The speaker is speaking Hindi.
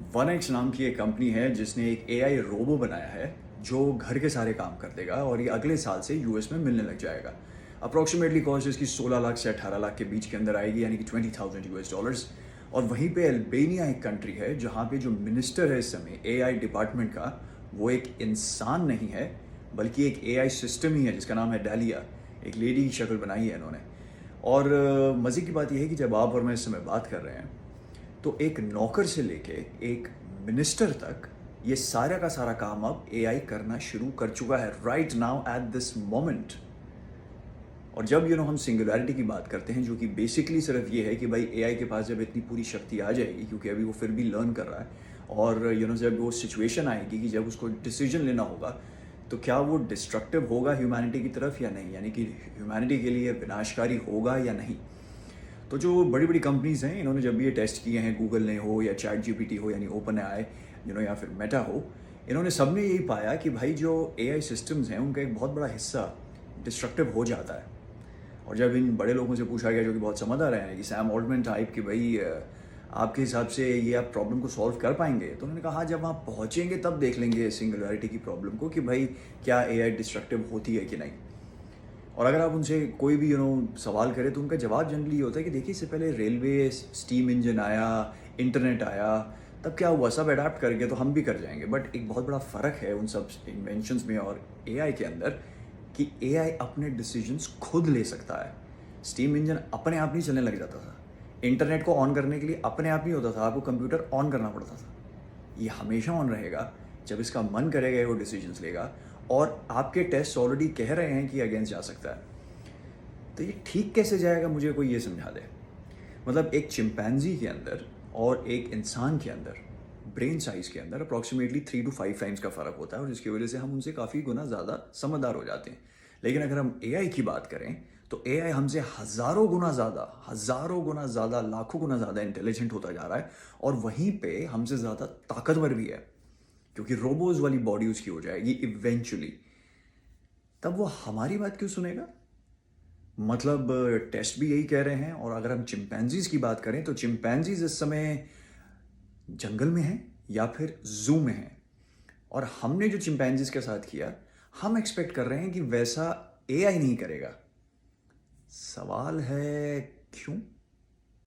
1x नाम की एक कंपनी है जिसने एक एआई रोबो बनाया है जो घर के सारे काम कर देगा और ये अगले साल से यूएस में मिलने लग जाएगा। अप्रॉक्सीमेटली कॉस्ट इसकी 16 लाख से 18 लाख के बीच के अंदर आएगी, यानी कि $20,000। और वहीं पे अल्बानिया एक कंट्री है जहाँ पे जो मिनिस्टर है इस समय एआई डिपार्टमेंट का, वो एक इंसान नहीं है बल्कि एक एआई सिस्टम ही है जिसका नाम है डालिया। एक लेडी की शक्ल बनाई है इन्होंने। और मज़े की बात यह है कि जब आप और मैं इस समय बात कर रहे हैं तो एक नौकर से लेके एक मिनिस्टर तक ये सारा का सारा काम अब एआई करना शुरू कर चुका है right now at this moment. और जब हम सिंगुलैरिटी की बात करते हैं, जो कि बेसिकली सिर्फ ये है कि भाई एआई के पास जब इतनी पूरी शक्ति आ जाएगी, क्योंकि अभी वो फिर भी लर्न कर रहा है, और जब वो सिचुएशन आएगी कि जब उसको डिसीजन लेना होगा तो क्या वो डिस्ट्रक्टिव होगा ह्यूमैनिटी की तरफ या नहीं, यानी कि ह्यूमैनिटी के लिए विनाशकारी होगा या नहीं। तो जो बड़ी बड़ी कंपनीज़ हैं, इन्होंने जब भी ये टेस्ट किए हैं, गूगल ने हो या चैट जीपीटी हो यानी ओपन एआई या फिर मेटा हो, इन्होंने सबने यही पाया कि भाई जो एआई सिस्टम्स हैं उनका एक बहुत बड़ा हिस्सा डिस्ट्रक्टिव हो जाता है। और जब इन बड़े लोगों से पूछा गया जो कि बहुत समझदार हैं, कि सैम ऑल्टमैन टाइप कि भाई आपके हिसाब से ये आप प्रॉब्लम को सॉल्व कर पाएंगे, तो उन्होंने कहा जब वहाँ पहुँचेंगे तब देख लेंगे सिंगुलैरिटी की प्रॉब्लम को कि भाई क्या एआई डिस्ट्रक्टिव होती है कि नहीं। और अगर आप उनसे कोई भी सवाल करें तो उनका जवाब जनरली ये होता है कि देखिए, इससे पहले रेलवे स्टीम इंजन आया, इंटरनेट आया, तब क्या हुआ, सब अडाप्ट कर गए तो हम भी कर जाएंगे। बट एक बहुत बड़ा फ़र्क है उन सब इन्वेंशंस में और एआई के अंदर कि एआई अपने डिसीजंस खुद ले सकता है। स्टीम इंजन अपने आप नहीं चलने लग जाता था, इंटरनेट को ऑन करने के लिए अपने आप नहीं होता था, आपको कंप्यूटर ऑन करना पड़ता था। ये हमेशा ऑन रहेगा, जब इसका मन करेगा वो डिसीजंस लेगा। और आपके टेस्ट ऑलरेडी कह रहे हैं कि अगेंस्ट जा सकता है, तो ये ठीक कैसे जाएगा, मुझे कोई ये समझा दे। मतलब एक चिंपैंजी के अंदर और एक इंसान के अंदर ब्रेन साइज के अंदर अप्रॉक्सीमेटली 3 to 5 टाइम्स का फ़र्क होता है, और जिसकी वजह से हम उनसे काफ़ी गुना ज़्यादा समझदार हो जाते हैं। लेकिन अगर हम एआई की बात करें तो एआई हमसे हज़ारों गुना ज़्यादा, लाखों गुना ज़्यादा इंटेलिजेंट होता जा रहा है, और वहीं पे हमसे ज़्यादा ताकतवर भी है, क्योंकि रोबोज वाली बॉडी उसकी हो जाएगी इवेंचुअली। तब वो हमारी बात क्यों सुनेगा? मतलब टेस्ट भी यही कह रहे हैं। और अगर हम चिंपैंजीज की बात करें तो चिंपैंजीज इस समय जंगल में हैं या फिर जू में हैं, और हमने जो चिंपैंजीज के साथ किया, हम एक्सपेक्ट कर रहे हैं कि वैसा एआई नहीं करेगा। सवाल है क्यों?